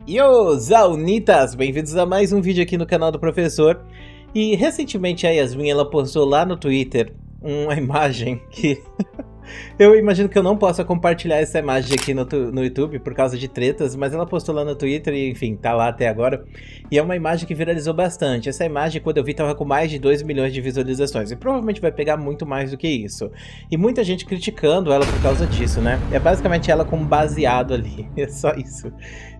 Yo, Zaunitas! Bem-vindos a mais um vídeo aqui no canal do professor. E recentemente a Yasmin, ela postou lá no Twitter uma imagem que eu imagino que eu não possa compartilhar essa imagem aqui no YouTube por causa de tretas, mas ela postou lá no Twitter e enfim, tá lá até agora. E é uma imagem que viralizou bastante. Essa imagem, quando eu vi, tava com mais de 2 milhões de visualizações. E provavelmente vai pegar muito mais do que isso. E muita gente criticando ela por causa disso, né? É basicamente ela como baseado ali. É só isso.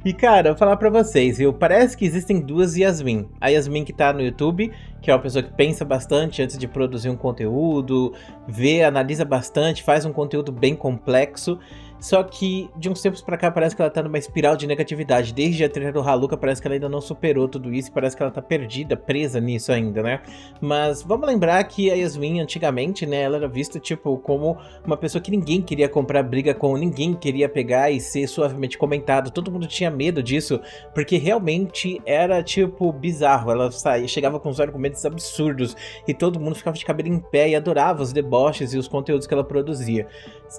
E cara, eu vou falar pra vocês, viu? Parece que existem duas Yasmin. A Yasmin que tá no YouTube, que é uma pessoa que pensa bastante antes de produzir um conteúdo, vê, analisa bastante, faz um conteúdo bem complexo. Só que de uns tempos pra cá parece que ela tá numa espiral de negatividade. Desde a treta do Haluca parece que ela ainda não superou tudo isso, parece que ela tá perdida, presa nisso ainda, né? Mas vamos lembrar que a Yasmin antigamente, né, ela era vista tipo como uma pessoa que ninguém queria comprar briga com, ninguém queria pegar e ser suavemente comentado. Todo mundo tinha medo disso, porque realmente era tipo bizarro. Ela chegava com uns argumentos absurdos e todo mundo ficava de cabelo em pé e adorava os deboches e os conteúdos que ela produzia.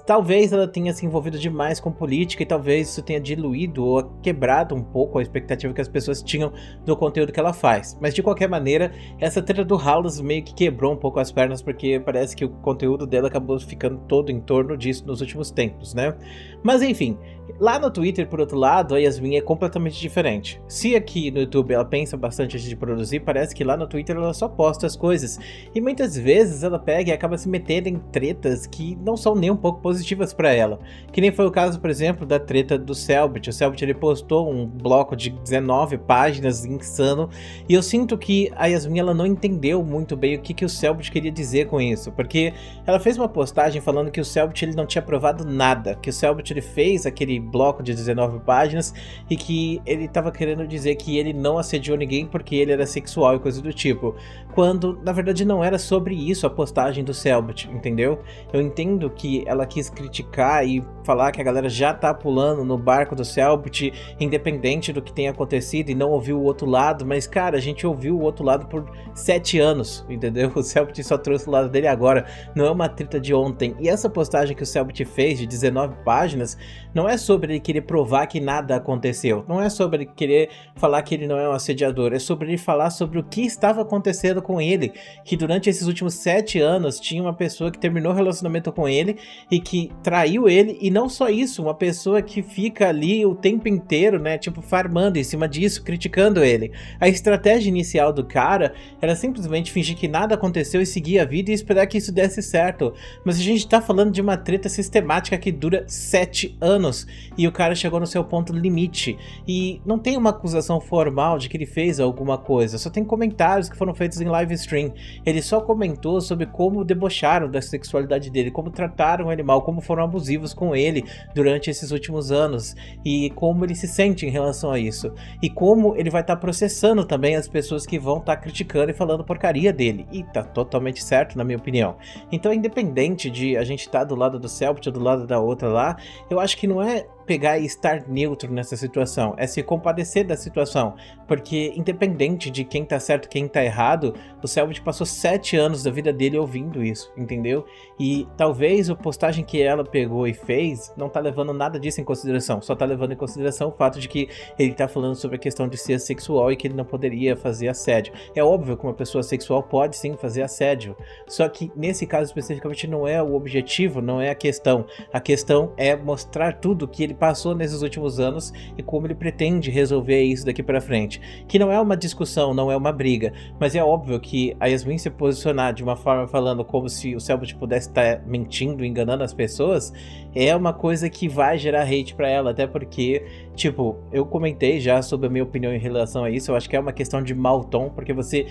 Talvez ela tenha se envolvido demais com política e talvez isso tenha diluído ou quebrado um pouco a expectativa que as pessoas tinham do conteúdo que ela faz. Mas de qualquer maneira, essa treta do House meio que quebrou um pouco as pernas, porque parece que o conteúdo dela acabou ficando todo em torno disso nos últimos tempos, né? Mas enfim, lá no Twitter, por outro lado, a Yasmin é completamente diferente. Se aqui no YouTube ela pensa bastante antes de produzir, parece que lá no Twitter ela só posta as coisas. E muitas vezes ela pega e acaba se metendo em tretas que não são nem um pouco positivas pra ela. Que nem foi o caso, por exemplo, da treta do Cellbit. O Cellbit, ele postou um bloco de 19 páginas insano. E eu sinto que a Yasmin, ela não entendeu muito bem o que o Cellbit queria dizer com isso. Porque ela fez uma postagem falando que o Cellbit, ele não tinha provado nada. Que o Cellbit, ele fez aquele bloco de 19 páginas e que ele tava querendo dizer que ele não assediou ninguém porque ele era sexual e coisa do tipo, quando na verdade não era sobre isso a postagem do Cellbit, entendeu? Eu entendo que ela quis criticar e falar que a galera já tá pulando no barco do Cellbit, independente do que tenha acontecido, e não ouviu o outro lado, mas cara, a gente ouviu o outro lado por 7 anos, entendeu? O Cellbit só trouxe o lado dele agora, não é uma treta de ontem. E essa postagem que o Cellbit fez de 19 páginas, não é sobre ele querer provar que nada aconteceu, não é sobre ele querer falar que ele não é um assediador, é sobre ele falar sobre o que estava acontecendo com ele, que durante esses últimos 7 anos tinha uma pessoa que terminou o relacionamento com ele e que traiu ele, e não só isso, uma pessoa que fica ali o tempo inteiro, né, tipo farmando em cima disso, criticando ele. A estratégia inicial do cara era simplesmente fingir que nada aconteceu e seguir a vida e esperar que isso desse certo, mas a gente tá falando de uma treta sistemática que dura 7 anos, e o cara chegou no seu ponto limite, e não tem uma acusação formal de que ele fez alguma coisa, só tem comentários que foram feitos em live stream. Ele só comentou sobre como debocharam da sexualidade dele, como trataram ele mal, como foram abusivos com ele durante esses últimos anos, e como ele se sente em relação a isso, e como ele vai estar processando também as pessoas que vão estar criticando e falando porcaria dele, e tá totalmente certo na minha opinião. Então, independente de a gente estar do lado do Cellbit ou do lado da outra lá, eu acho que não é pegar e estar neutro nessa situação, é se compadecer da situação, porque independente de quem tá certo e quem tá errado, o Cellbit passou 7 anos da vida dele ouvindo isso, entendeu? E talvez a postagem que ela pegou e fez não tá levando nada disso em consideração, só tá levando em consideração o fato de que ele tá falando sobre a questão de ser sexual e que ele não poderia fazer assédio. É óbvio que uma pessoa sexual pode sim fazer assédio, só que nesse caso especificamente não é o objetivo, não é a questão é mostrar tudo que ele passou nesses últimos anos e como ele pretende resolver isso daqui pra frente, que não é uma discussão, não é uma briga, mas é óbvio que a Yasmin se posicionar de uma forma falando como se o Cellbit pudesse estar mentindo, enganando as pessoas, é uma coisa que vai gerar hate pra ela, até porque, tipo, eu comentei já sobre a minha opinião em relação a isso, eu acho que é uma questão de mau tom, porque você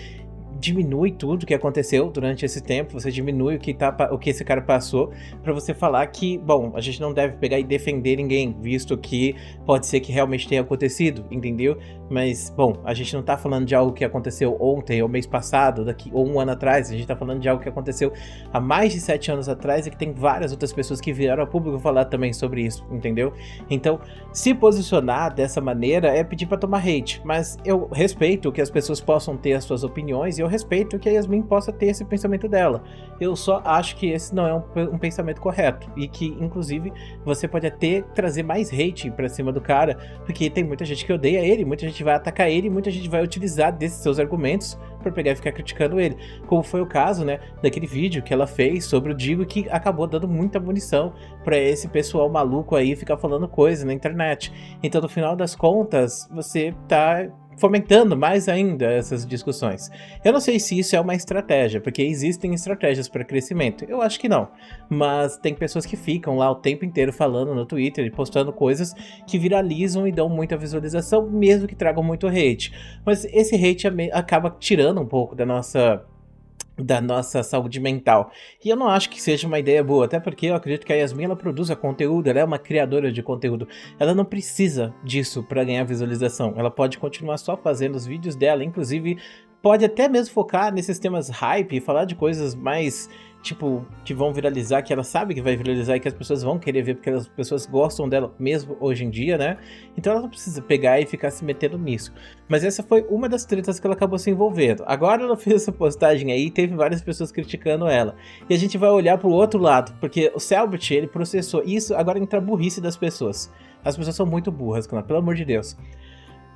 diminui tudo que aconteceu durante esse tempo, você diminui o que esse cara passou, pra você falar que, bom, a gente não deve pegar e defender ninguém, visto que pode ser que realmente tenha acontecido, entendeu? Mas, bom, a gente não tá falando de algo que aconteceu ontem, ou mês passado, ou um ano atrás, a gente tá falando de algo que aconteceu há mais de 7 anos atrás e que tem várias outras pessoas que vieram a público falar também sobre isso, entendeu? Então, se posicionar dessa maneira é pedir pra tomar hate, mas eu respeito que as pessoas possam ter as suas opiniões e eu respeito que a Yasmin possa ter esse pensamento dela. Eu só acho que esse não é um pensamento correto. E que, inclusive, você pode até trazer mais hate pra cima do cara, porque tem muita gente que odeia ele, muita gente vai atacar ele, muita gente vai utilizar desses seus argumentos pra pegar e ficar criticando ele. Como foi o caso, né, daquele vídeo que ela fez sobre o Digo, que acabou dando muita munição pra esse pessoal maluco aí ficar falando coisa na internet. Então, no final das contas, você tá fomentando mais ainda essas discussões. Eu não sei se isso é uma estratégia, porque existem estratégias para crescimento. Eu acho que não. Mas tem pessoas que ficam lá o tempo inteiro falando no Twitter e postando coisas que viralizam e dão muita visualização, mesmo que tragam muito hate. Mas esse hate acaba tirando um pouco da nossa saúde mental. E eu não acho que seja uma ideia boa, até porque eu acredito que a Yasmin, ela produz conteúdo, ela é uma criadora de conteúdo. Ela não precisa disso para ganhar visualização. Ela pode continuar só fazendo os vídeos dela, inclusive pode até mesmo focar nesses temas hype e falar de coisas mais, tipo, que vão viralizar, que ela sabe que vai viralizar e que as pessoas vão querer ver, porque as pessoas gostam dela mesmo hoje em dia, né? Então ela não precisa pegar e ficar se metendo nisso. Mas essa foi uma das tretas que ela acabou se envolvendo. Agora ela fez essa postagem aí e teve várias pessoas criticando ela. E a gente vai olhar pro outro lado, porque o Selbit, ele processou isso, agora entra a burrice das pessoas. As pessoas são muito burras, pelo amor de Deus.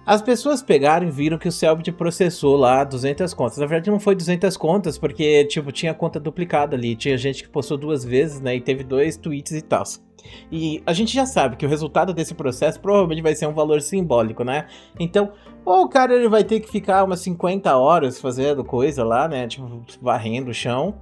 As pessoas pegaram e viram que o Selbit processou lá 200 contas. Na verdade não foi 200 contas, porque tipo, tinha conta duplicada ali. Tinha gente que postou 2 vezes, né, e teve 2 tweets e tal. E a gente já sabe que o resultado desse processo provavelmente vai ser um valor simbólico, né? Então, ou o cara ele vai ter que ficar umas 50 horas fazendo coisa lá, né, tipo, varrendo o chão,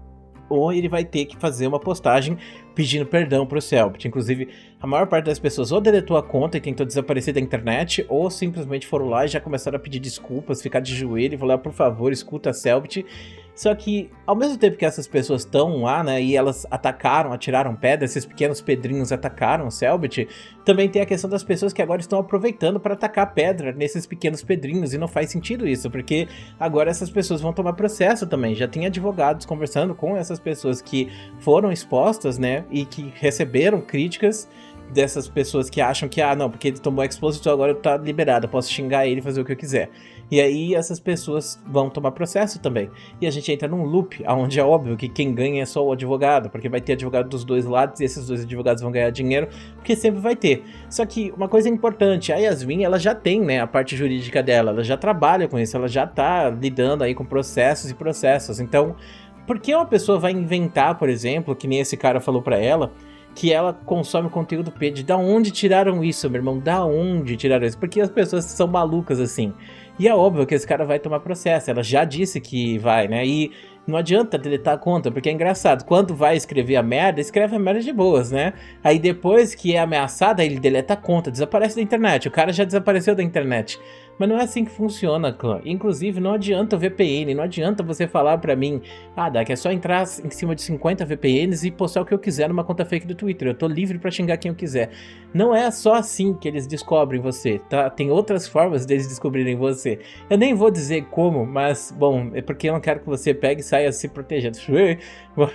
ou ele vai ter que fazer uma postagem pedindo perdão pro Selbit. Inclusive, a maior parte das pessoas ou deletou a conta e tentou desaparecer da internet, ou simplesmente foram lá e já começaram a pedir desculpas, ficar de joelho e falar, por favor, escuta Selbit. Só que, ao mesmo tempo que essas pessoas estão lá, né, e elas atacaram, atiraram pedra, esses pequenos pedrinhos atacaram o Selbit, também tem a questão das pessoas que agora estão aproveitando para atacar pedra nesses pequenos pedrinhos, e não faz sentido isso, porque agora essas pessoas vão tomar processo também. Já tem advogados conversando com essas pessoas que foram expostas, né, e que receberam críticas dessas pessoas que acham que, não, porque ele tomou expositor, agora tá liberado, eu posso xingar ele e fazer o que eu quiser. E aí essas pessoas vão tomar processo também. E a gente entra num loop, onde é óbvio que quem ganha é só o advogado, porque vai ter advogado dos dois lados e esses dois advogados vão ganhar dinheiro, porque sempre vai ter. Só que uma coisa importante, a Yasmin, ela já tem, né, a parte jurídica dela, ela já trabalha com isso, ela já tá lidando aí com processos e processos. Então, por que uma pessoa vai inventar, por exemplo, que nem esse cara falou pra ela, que ela consome conteúdo paid? Da onde tiraram isso, meu irmão? Da onde tiraram isso? Porque as pessoas são malucas assim. E é óbvio que esse cara vai tomar processo, ela já disse que vai, né? E não adianta deletar a conta, porque é engraçado, quando vai escrever a merda, escreve a merda de boas, né? Aí depois que é ameaçada, ele deleta a conta, desaparece da internet, o cara já desapareceu da internet. Mas não é assim que funciona, clã. Inclusive, não adianta o VPN, não adianta você falar pra mim, Dak, é só entrar em cima de 50 VPNs e postar o que eu quiser numa conta fake do Twitter, eu tô livre pra xingar quem eu quiser. Não é só assim que eles descobrem você, tá? Tem outras formas deles descobrirem você. Eu nem vou dizer como, mas, bom, é porque eu não quero que você pegue e saia se protegendo.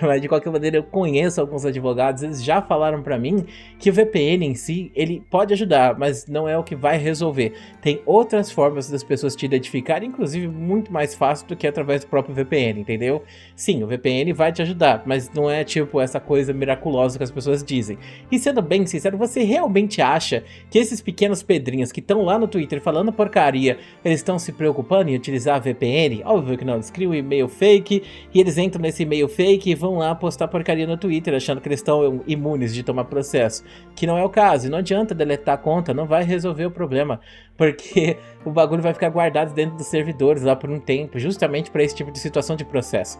Mas de qualquer maneira, eu conheço alguns advogados, eles já falaram pra mim que o VPN em si, ele pode ajudar, mas não é o que vai resolver. Tem outras formas das pessoas te identificarem, inclusive muito mais fácil do que através do próprio VPN, entendeu? Sim, o VPN vai te ajudar, mas não é tipo essa coisa miraculosa que as pessoas dizem. E sendo bem sincero, você realmente acha que esses pequenos pedrinhos que estão lá no Twitter falando porcaria, eles estão se preocupando em utilizar VPN? Óbvio que não, eles criam um e-mail fake e eles entram nesse e-mail fake e vão lá postar porcaria no Twitter, achando que eles estão imunes de tomar processo, que não é o caso. E não adianta deletar a conta, não vai resolver o problema, porque o bagulho vai ficar guardado dentro dos servidores lá por um tempo, justamente para esse tipo de situação de processo.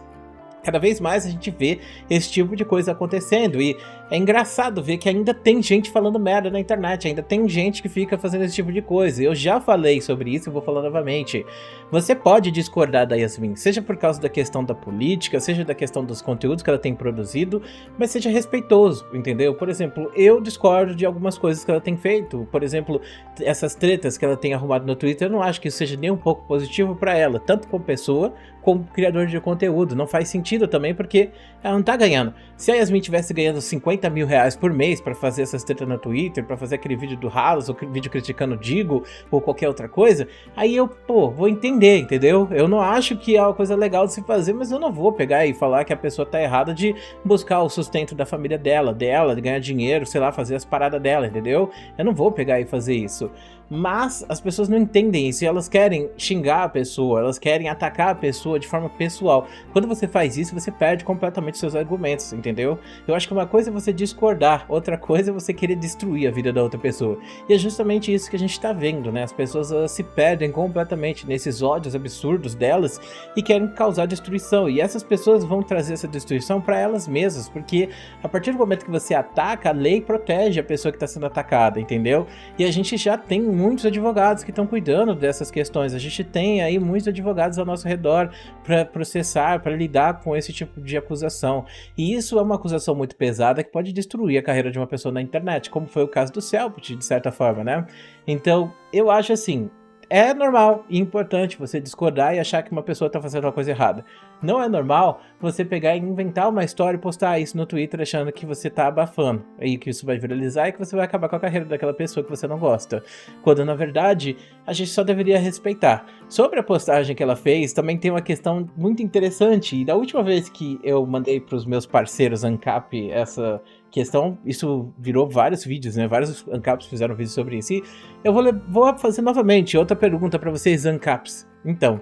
Cada vez mais a gente vê esse tipo de coisa acontecendo e é engraçado ver que ainda tem gente falando merda na internet, ainda tem gente que fica fazendo esse tipo de coisa. Eu já falei sobre isso e vou falar novamente. Você pode discordar da Yasmin, seja por causa da questão da política, seja da questão dos conteúdos que ela tem produzido, mas seja respeitoso, entendeu? Por exemplo, eu discordo de algumas coisas que ela tem feito. Por exemplo, essas tretas que ela tem arrumado no Twitter, eu não acho que isso seja nem um pouco positivo para ela, tanto como pessoa, como criador de conteúdo. Não faz sentido sentido também, porque ela não tá ganhando. Se a Yasmin tivesse ganhando 50 mil reais por mês pra fazer essas tretas no Twitter, pra fazer aquele vídeo do Halos, ou vídeo criticando o Digo, ou qualquer outra coisa, aí eu, pô, vou entender, entendeu? Eu não acho que é uma coisa legal de se fazer, mas eu não vou pegar e falar que a pessoa tá errada de buscar o sustento da família dela, de ganhar dinheiro, sei lá, fazer as paradas dela, entendeu? Eu não vou pegar e fazer isso. Mas as pessoas não entendem isso, e elas querem xingar a pessoa, elas querem atacar a pessoa de forma pessoal. Quando você faz isso, você perde completamente seus argumentos, entendeu? Eu acho que uma coisa é você discordar, outra coisa é você querer destruir a vida da outra pessoa. E é justamente isso que a gente tá vendo, né? As pessoas elas se perdem completamente nesses ódios absurdos delas e querem causar destruição. E essas pessoas vão trazer essa destruição para elas mesmas, porque a partir do momento que você ataca, a lei protege a pessoa que está sendo atacada, entendeu? E a gente já tem muitos advogados que estão cuidando dessas questões. A gente tem aí muitos advogados ao nosso redor para processar, para lidar com esse tipo de acusação. E isso é uma acusação muito pesada que pode destruir a carreira de uma pessoa na internet, como foi o caso do Selbit, de certa forma, né? Então, eu acho assim, é normal e importante você discordar e achar que uma pessoa está fazendo uma coisa errada. Não é normal você pegar e inventar uma história e postar isso no Twitter achando que você tá abafando e que isso vai viralizar e que você vai acabar com a carreira daquela pessoa que você não gosta. Quando na verdade a gente só deveria respeitar. Sobre a postagem que ela fez, também tem uma questão muito interessante. E da última vez que eu mandei para os meus parceiros ANCAP essa questão, isso virou vários vídeos, né? Vários ANCAPs fizeram vídeos sobre isso. E eu vou fazer novamente outra pergunta para vocês, ANCAPs. Então,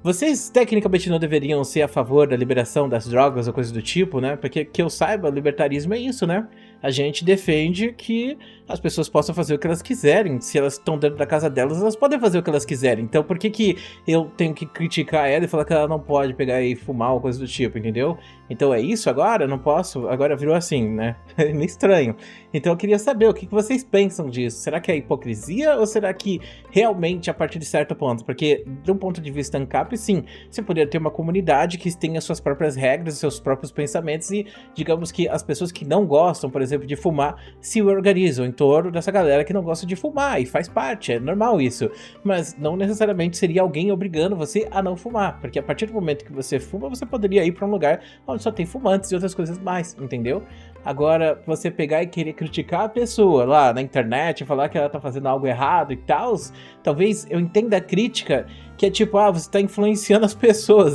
vocês tecnicamente não deveriam ser a favor da liberação das drogas ou coisa do tipo, né? Porque que eu saiba, o libertarismo é isso, né? A gente defende que as pessoas possam fazer o que elas quiserem. Se elas estão dentro da casa delas, elas podem fazer o que elas quiserem. Então por que eu tenho que criticar ela e falar que ela não pode pegar e fumar ou coisa do tipo, entendeu? Então é isso agora? Não posso? Agora virou assim, né? É meio estranho. Então eu queria saber o que vocês pensam disso. Será que é hipocrisia ou será que realmente a partir de certo ponto? Porque de um ponto de vista ANCAP, sim, você poderia ter uma comunidade que tenha suas próprias regras, seus próprios pensamentos e digamos que as pessoas que não gostam, por exemplo, de fumar, se organizam em torno dessa galera que não gosta de fumar e faz parte, é normal isso. Mas não necessariamente seria alguém obrigando você a não fumar, porque a partir do momento que você fuma, você poderia ir para um lugar onde só tem fumantes e outras coisas mais, entendeu? Agora, você pegar e querer criticar a pessoa lá na internet, falar que ela tá fazendo algo errado e tal, talvez eu entenda a crítica, que é tipo, ah, você tá influenciando as pessoas,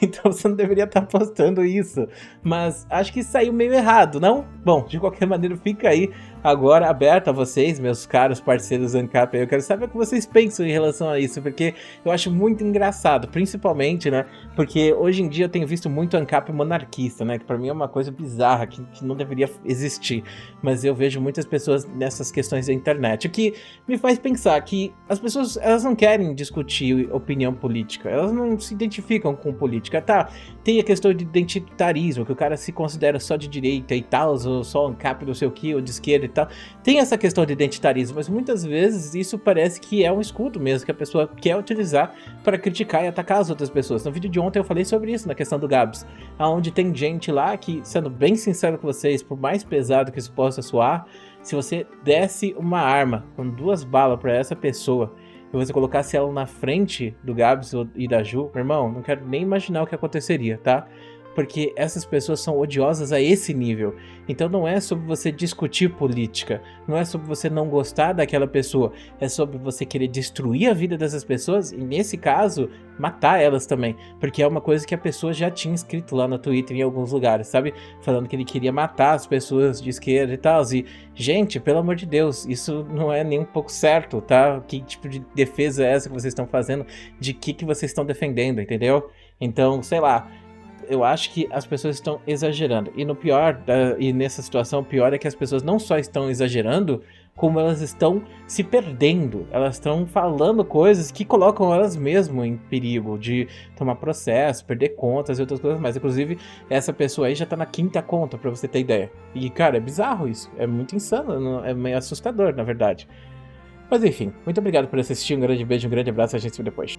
então você não deveria estar postando isso. Mas acho que saiu meio errado, não? Bom, de qualquer maneira, fica aí agora aberto a vocês, meus caros parceiros ANCAP. Eu quero saber o que vocês pensam em relação a isso, porque eu acho muito engraçado, principalmente, né? Porque hoje em dia eu tenho visto muito ANCAP monarquista, né? Que pra mim é uma coisa bizarra, que não deveria existir. Mas eu vejo muitas pessoas nessas questões da internet, o que me faz pensar que as pessoas, elas não querem discutir opinião política, elas não se identificam com política, tá? Tem a questão de identitarismo, que o cara se considera só de direita e tal, ou só ANCAP não sei o que, ou de esquerda e tal. Tem essa questão de identitarismo, mas muitas vezes isso parece que é um escudo mesmo, que a pessoa quer utilizar para criticar e atacar as outras pessoas. No vídeo de ontem eu falei sobre isso, na questão do Gabs, onde tem gente lá que, sendo bem sincero com vocês, por mais pesado que isso possa soar, se você desse uma arma com 2 balas para essa pessoa, e você colocasse ela na frente do Gabs e da Ju, meu irmão, não quero nem imaginar o que aconteceria, tá? Porque essas pessoas são odiosas a esse nível. Então não é sobre você discutir política, não é sobre você não gostar daquela pessoa, é sobre você querer destruir a vida dessas pessoas e, nesse caso, matar elas também. Porque é uma coisa que a pessoa já tinha escrito lá no Twitter em alguns lugares, sabe? Falando que ele queria matar as pessoas de esquerda e tal. E, gente, pelo amor de Deus, isso não é nem um pouco certo, tá? Que tipo de defesa é essa que vocês estão fazendo? De que vocês estão defendendo, entendeu? Então, sei lá. Eu acho que as pessoas estão exagerando. E no pior, e nessa situação, o pior é que as pessoas não só estão exagerando, como elas estão se perdendo. Elas estão falando coisas que colocam elas mesmas em perigo de tomar processo, perder contas e outras coisas mais. Inclusive, essa pessoa aí já tá na 5ª conta, pra você ter ideia. E, cara, é bizarro isso. É muito insano, é meio assustador, na verdade. Mas enfim, muito obrigado por assistir. Um grande beijo, um grande abraço. A gente se vê depois.